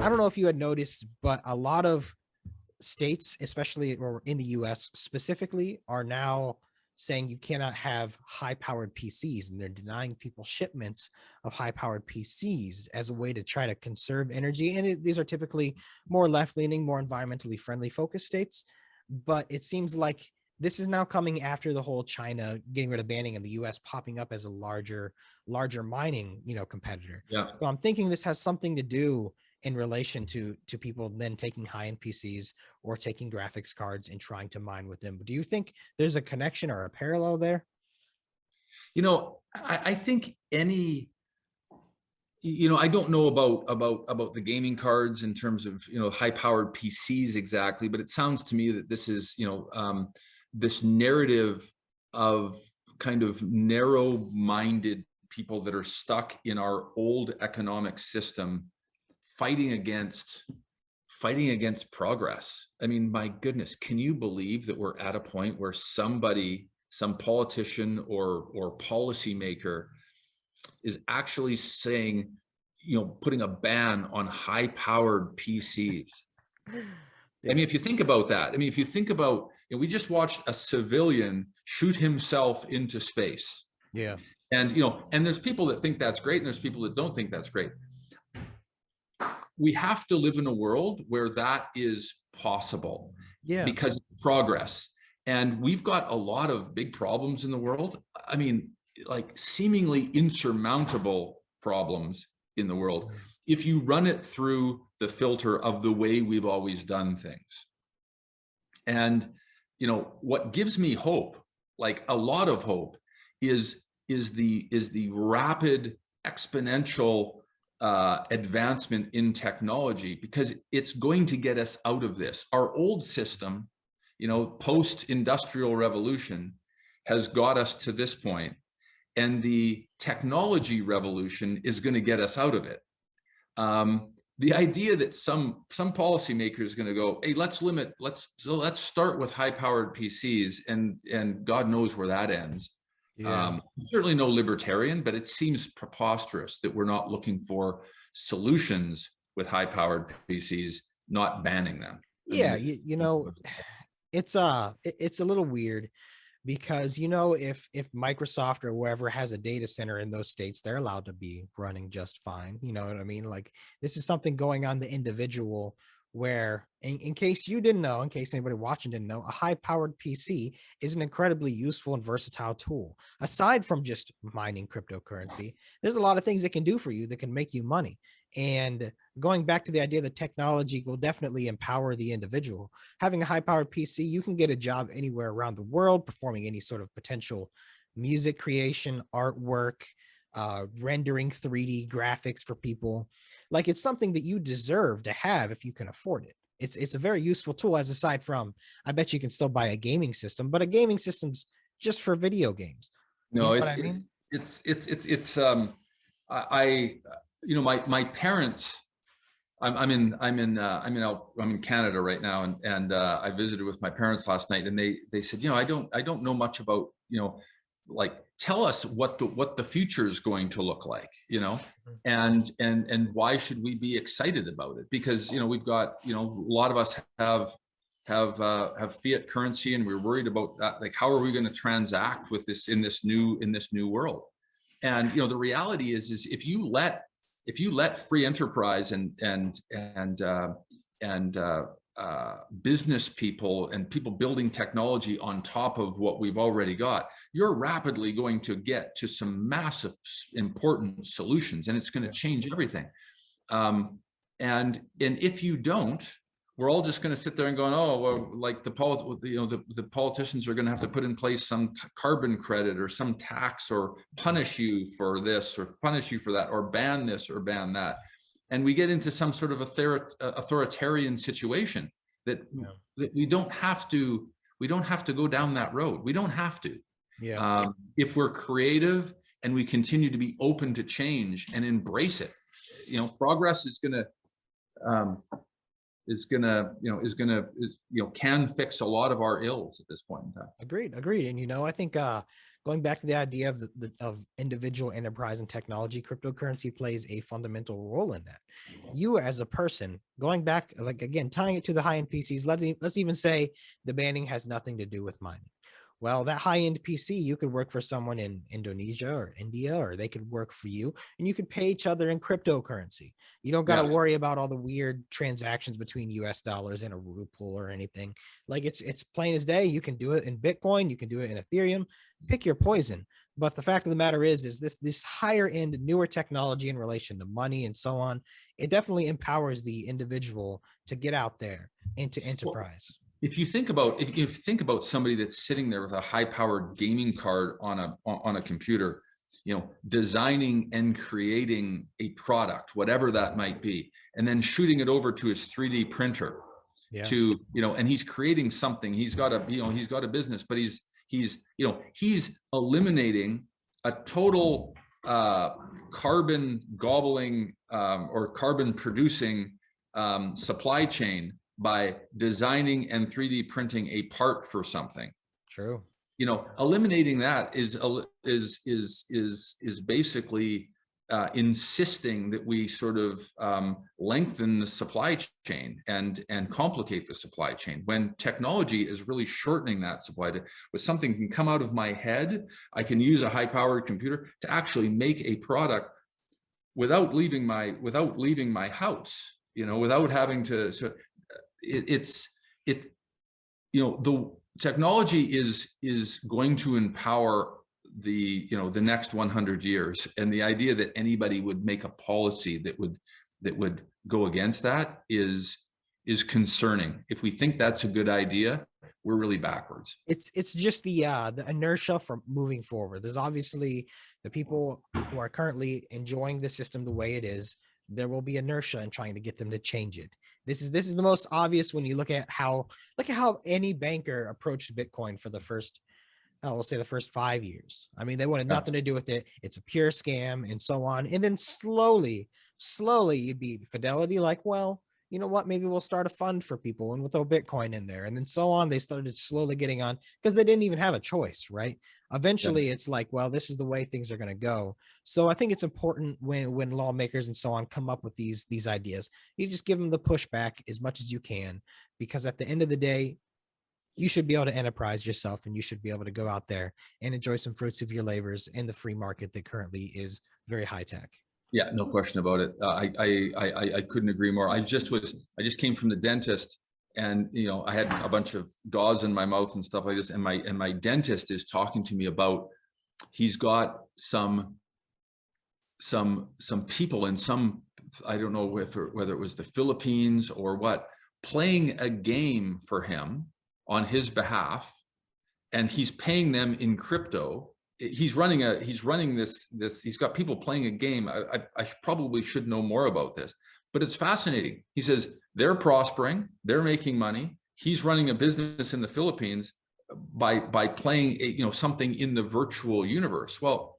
I don't know if you had noticed, but a lot of states, especially or in the US specifically, are now saying you cannot have high powered PCs, and they're denying people shipments of high powered PCs as a way to try to conserve energy. And these are typically more left leaning, more environmentally friendly focused states. But it seems like this is now coming after the whole China getting rid of banning and the US popping up as a larger mining, competitor. Yeah. So I'm thinking this has something to do in relation to people then taking high-end PCs or taking graphics cards and trying to mine with them. But do you think there's a connection or a parallel there? I think I don't know about the gaming cards in terms of high powered PCs exactly, but it sounds to me that this is this narrative of kind of narrow minded people that are stuck in our old economic system fighting against progress. I mean, my goodness, can you believe that we're at a point where some politician or policymaker is actually saying, putting a ban on high powered PCs? I mean, if you think about that, if you think about, we just watched a civilian shoot himself into space. Yeah. And, and there's people that think that's great and there's people that don't think that's great. We have to live in a world where that is possible. Yeah. Because it's progress. And we've got a lot of big problems in the world. I mean, like seemingly insurmountable problems in the world, if you run it through the filter of the way we've always done things. And, what gives me hope, like a lot of hope, is the rapid exponential advancement in technology, because it's going to get us out of this. Our old system, post-industrial revolution, has got us to this point, and the technology revolution is going to get us out of it. The idea that some policymaker is going to go, hey, let's start with high-powered PCs, and God knows where that ends. Yeah. Certainly no libertarian, but it seems preposterous that we're not looking for solutions with high-powered PCs, not banning them. Yeah. It's a little weird because if Microsoft or wherever has a data center in those states, they're allowed to be running just fine. You know what I mean? Like, this is something going on the individual, where in case you didn't know, in case anybody watching didn't know, a high powered PC is an incredibly useful and versatile tool. Aside from just mining cryptocurrency, there's a lot of things it can do for you that can make you money. And going back to the idea that technology will definitely empower the individual, having a high powered PC, you can get a job anywhere around the world performing any sort of potential music creation, artwork, rendering 3D graphics for people. Like, it's something that you deserve to have if you can afford it. It's a very useful tool. As aside from, I bet you can still buy a gaming system, but a gaming system's just for video games. No, You know what I mean? My parents. I'm in Canada right now, and I visited with my parents last night, and they said, I don't know much about, like, tell us what the future is going to look like, and why should we be excited about it? Because we've got a lot of us have fiat currency, and we're worried about that. Like, how are we going to transact with this in this new world? And the reality is if you let free enterprise and business people and people building technology on top of what we've already got, you're rapidly going to get to some massive important solutions, and it's going to change everything. And if you don't, we're all just going to sit there and going, oh, well, like the politicians are going to have to put in place some carbon credit or some tax, or punish you for this or punish you for that, or ban this or ban that. And we get into some sort of authoritarian situation that we don't have to go down that road. We don't have to. Yeah. If we're creative and we continue to be open to change and embrace it, progress is going to can fix a lot of our ills at this point in time. Agreed. And I think going back to the idea of of individual enterprise and technology, cryptocurrency plays a fundamental role in that. You as a person, going back, like again, tying it to the high-end PCs, let's even say the banning has nothing to do with mining. Well, that high-end PC, you could work for someone in Indonesia or India, or they could work for you, and you could pay each other in cryptocurrency. You don't got to Yeah. worry about all the weird transactions between US dollars and a ruble or anything. Like it's plain as day. You can do it in Bitcoin, you can do it in Ethereum. Pick your poison. But the fact of the matter is this higher end, newer technology in relation to money and so on, it definitely empowers the individual to get out there into Well, enterprise. if you think about if you think about somebody that's sitting there with a high-powered gaming card on a computer, designing and creating a product, whatever that might be, and then shooting it over to his 3D printer Yeah. and he's creating something. He's got a business, but he's eliminating a total carbon gobbling or carbon producing supply chain by designing and 3D printing a part for something. True. Eliminating that is basically insisting that we sort of lengthen the supply chain and complicate the supply chain, when technology is really shortening that supply. With something can come out of my head, I can use a high-powered computer to actually make a product without leaving my house, without having to. So the technology is going to empower the next 100 years, and the idea that anybody would make a policy that would go against that is concerning. If we think that's a good idea, we're really backwards. It's just the inertia for moving forward. There's obviously the people who are currently enjoying the system the way it is. There will be inertia in trying to get them to change it. This is the most obvious when you look at how any banker approached Bitcoin for the first, we'll say the first 5 years. I mean, they wanted nothing to do with it. It's a pure scam and so on. And then slowly you'd be Fidelity, like, well, you know what? Maybe we'll start a fund for people and we'll throw Bitcoin in there. And then so on. They started slowly getting on because they didn't even have a choice, right? Eventually, it's like, well, this is the way things are going to go. So I think it's important when lawmakers and so on come up with these ideas, you just give them the pushback as much as you can, because at the end of the day, you should be able to enterprise yourself, and you should be able to go out there and enjoy some fruits of your labors in the free market that currently is very high tech. Yeah, no question about it. I couldn't agree more. I just came from the dentist, and I had a bunch of gauze in my mouth and stuff like this, and my dentist is talking to me about, he's got some people in some, I don't know whether it was the Philippines or what, playing a game for him on his behalf, and he's paying them in crypto. He's running this, he's got people playing a game. I probably should know more about this, but it's fascinating. He says they're prospering, they're making money. He's running a business in the Philippines by playing something in the virtual universe. Well,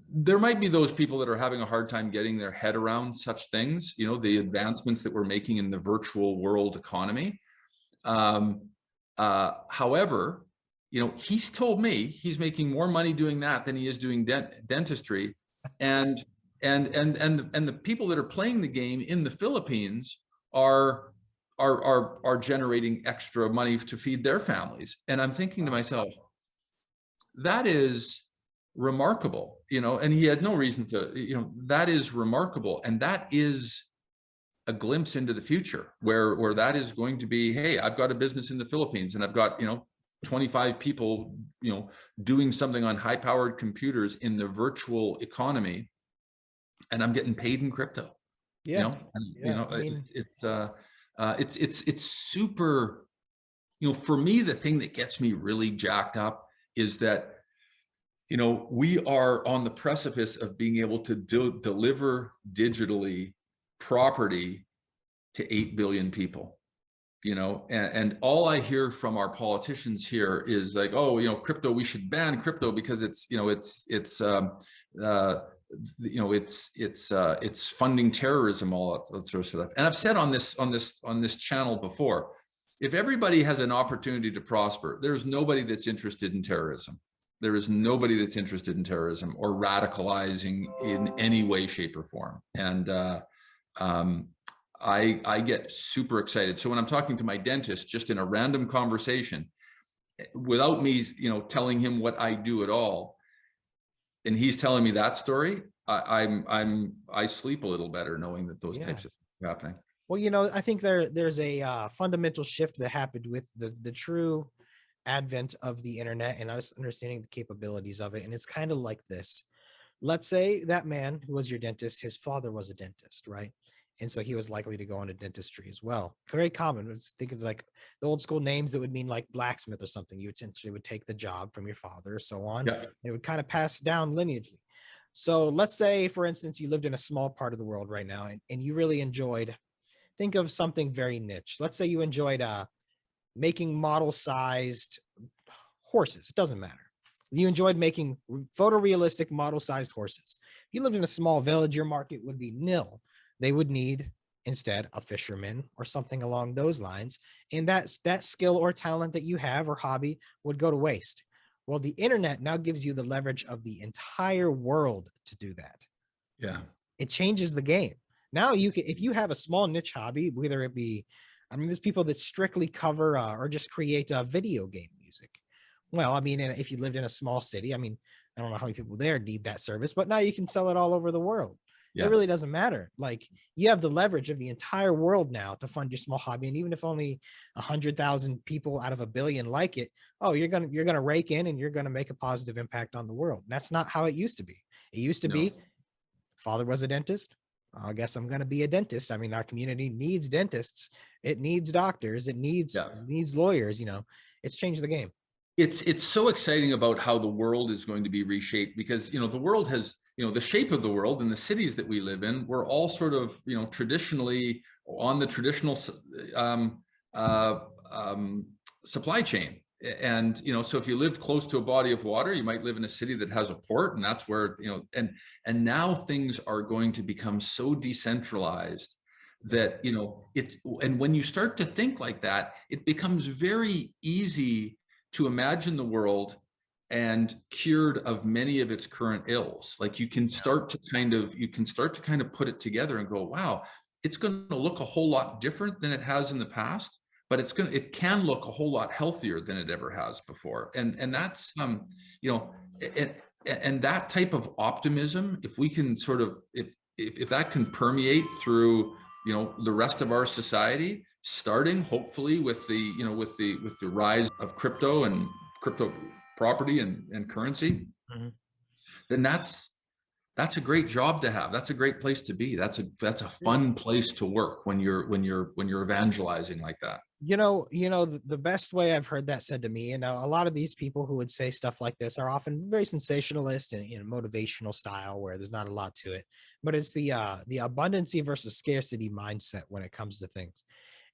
there might be those people that are having a hard time getting their head around such things, the advancements that we're making in the virtual world economy. However, he's told me he's making more money doing that than he is doing dentistry, and the people that are playing the game in the Philippines are generating extra money to feed their families. And I'm thinking to myself, that is remarkable, and he had no reason to, that is remarkable. And that is a glimpse into the future where that is going to be, hey, I've got a business in the Philippines, and I've got, 25 people, doing something on high powered computers in the virtual economy, and I'm getting paid in crypto. Yeah. I mean, it's super, for me, the thing that gets me really jacked up is that, we are on the precipice of being able to deliver digitally property to 8 billion people, and all I hear from our politicians here is like, oh, crypto, we should ban crypto because it's funding terrorism, all that sort of stuff. And I've said on this channel before, if everybody has an opportunity to prosper, there's nobody that's interested in terrorism. There is nobody that's interested in terrorism or radicalizing in any way, shape, or form. And um, I get super excited. So when I'm talking to my dentist, just in a random conversation, without me, telling him what I do at all, and he's telling me that story, I sleep a little better knowing that those Yeah. types of things are happening. Well, I think there's a fundamental shift that happened with the true advent of the internet and us understanding the capabilities of it. And it's kind of like this. Let's say that man who was your dentist, his father was a dentist, right? And so he was likely to go into dentistry as well. Very common. Let's think of like the old school names that would mean like blacksmith or something. You essentially would take the job from your father or so on. Yeah. It would kind of pass down lineagely. So let's say, for instance, you lived in a small part of the world right now and you really enjoyed, think of something very niche. Let's say you enjoyed making model sized horses. It doesn't matter. You enjoyed making photorealistic model sized horses. If you lived in a small village, your market would be nil. They would need instead a fisherman or something along those lines. And that skill or talent that you have or hobby would go to waste. Well, the internet now gives you the leverage of the entire world to do that. Yeah. It changes the game. Now you can, if you have a small niche hobby, whether it be, I mean, there's people that strictly cover or just create video game music. Well, I mean, if you lived in a small city, I mean, I don't know how many people there need that service, but now you can sell it all over the world. It Yeah. really doesn't matter. Like you have the leverage of the entire world now to fund your small hobby, and even if only 100,000 people out of a billion like it, oh, you're gonna rake in and you're gonna make a positive impact on the world. That's not how it used to be. It used to No. be, father was a dentist. I guess I'm going to be a dentist. I mean, our community needs dentists. It needs doctors. It needs Yeah. lawyers. It's changed the game. It's so exciting about how the world is going to be reshaped, because the world has, the shape of the world and the cities that we live in, we're all sort of, traditionally on the traditional um, uh, supply chain. And so if you live close to a body of water, you might live in a city that has a port, and that's where, and now things are going to become so decentralized that and when you start to think like that, it becomes very easy to imagine the world and cured of many of its current ills. Like you can start to kind of put it together and go, wow, it's going to look a whole lot different than it has in the past, but it can look a whole lot healthier than it ever has before. And that's and that type of optimism, if we can sort of, if that can permeate through the rest of our society, starting hopefully with the with the rise of crypto and crypto property and currency, then that's a great job to have. That's a great place to be. That's a fun place to work when you're evangelizing like that. The best way I've heard that said to me, and a lot of these people who would say stuff like this are often very sensationalist and in motivational style where there's not a lot to it, but it's the abundancy versus scarcity mindset when it comes to things.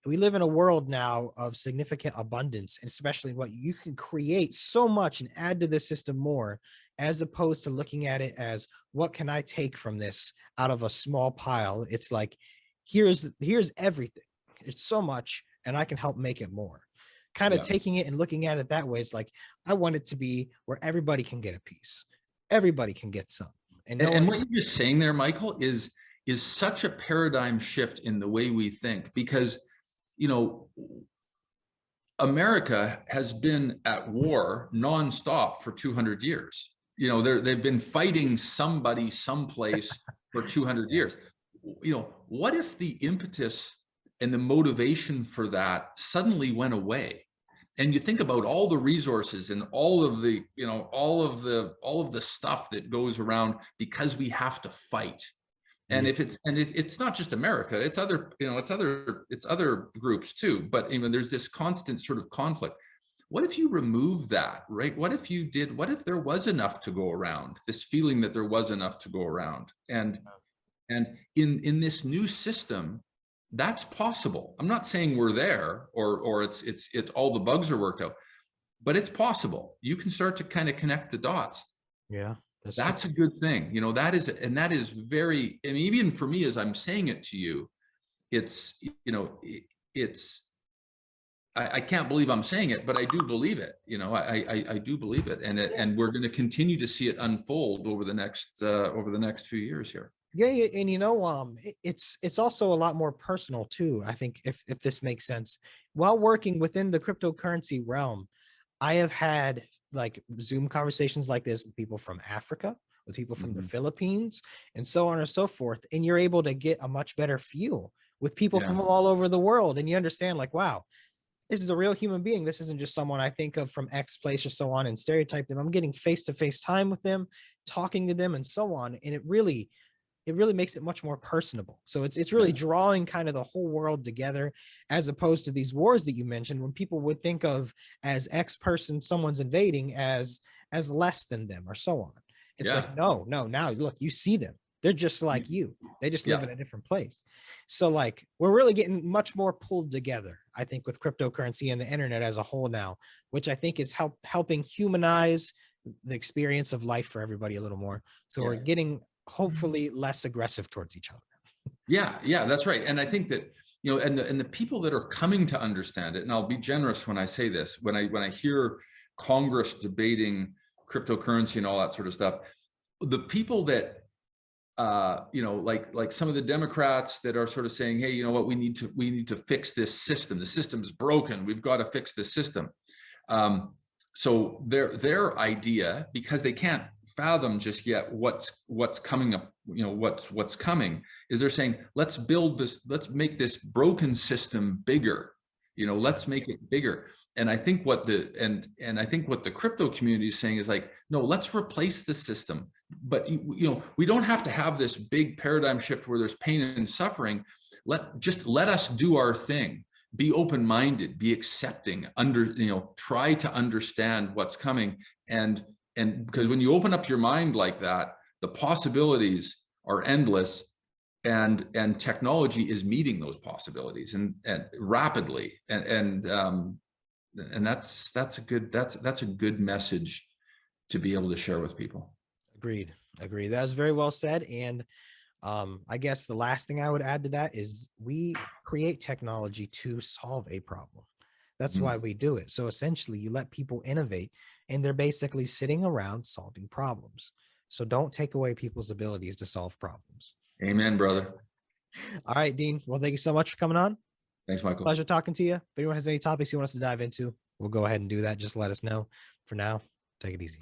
We live in a world now of significant abundance, and especially what you can create so much and add to the system more, as opposed to looking at it as what can I take from this out of a small pile. It's like, here's everything. It's so much, and I can help make it more. Kind of Yeah. taking it and looking at it that way. It's like, I want it to be where everybody can get a piece. Everybody can get some. And what you're just saying there, Michael, is such a paradigm shift in the way we think, because America has been at war nonstop for 200 years. They've been fighting somebody someplace for 200 years. What if the impetus and the motivation for that suddenly went away? And you think about all the resources and all of the stuff that goes around because we have to fight. And if it's not just America, it's other groups too. But there's this constant sort of conflict. What if you remove that, right? What if there was enough to go around? This feeling that there was enough to go around, and in this new system, that's possible. I'm not saying we're there or it's all the bugs are worked out, but it's possible. You can start to kind of connect the dots. Yeah. That's a good thing. That is very, I mean, even for me, as I'm saying it to you, it's I can't believe I'm saying it, but I do believe it. You know, I do believe it, and we're going to continue to see it unfold over the next few years here. Yeah, and it's also a lot more personal too. I think if this makes sense, while working within the cryptocurrency realm, I have had like Zoom conversations like this with people from Africa, with people from the Mhm. Philippines, and so on and so forth. And you're able to get a much better feel with people Yeah, from all over the world. And you understand, like, wow, this is a real human being. This isn't just someone I think of from X place or so on and stereotype them. I'm getting face-to-face time with them, talking to them, and so on. And it really makes it much more personable. So it's yeah, really drawing kind of the whole world together, as opposed to these wars that you mentioned, when people would think of as X person someone's invading as less than them or so on. It's like, yeah, no, no, now look, you see them. They're just like you. They just live yeah, in a different place. So like we're really getting much more pulled together, I think, with cryptocurrency and the internet as a whole now, which I think is helping humanize the experience of life for everybody a little more. So we're yeah. getting hopefully less aggressive towards each other. Yeah, yeah, that's right. And I think that, you know, and the people that are coming to understand it, and I'll be generous when I say this, when I hear Congress debating cryptocurrency and all that sort of stuff, the people that you know, like some of the Democrats that are sort of saying, hey, you know what, we need to fix this system. The system's broken. We've got to fix the system. So their idea, because they can't fathom just yet what's coming up, you know, what's coming, is they're saying, let's make this broken system bigger. You know, let's make it bigger. And I think what the crypto community is saying is like, no, let's replace the system. But you know, we don't have to have this big paradigm shift where there's pain and suffering. Let us do our thing. Be open-minded, be accepting, try to understand what's coming. And because when you open up your mind like that, the possibilities are endless, and technology is meeting those possibilities and rapidly. And that's a good message to be able to share with people. Agreed. Agreed. That was very well said. And I guess the last thing I would add to that is we create technology to solve a problem. That's why Mhm. we do it. So essentially, you let people innovate, and they're basically sitting around solving problems. So don't take away people's abilities to solve problems. Amen, brother. All right, Dean. Well, thank you so much for coming on. Thanks, Michael. Pleasure talking to you. If anyone has any topics you want us to dive into, we'll go ahead and do that. Just let us know. For now, take it easy.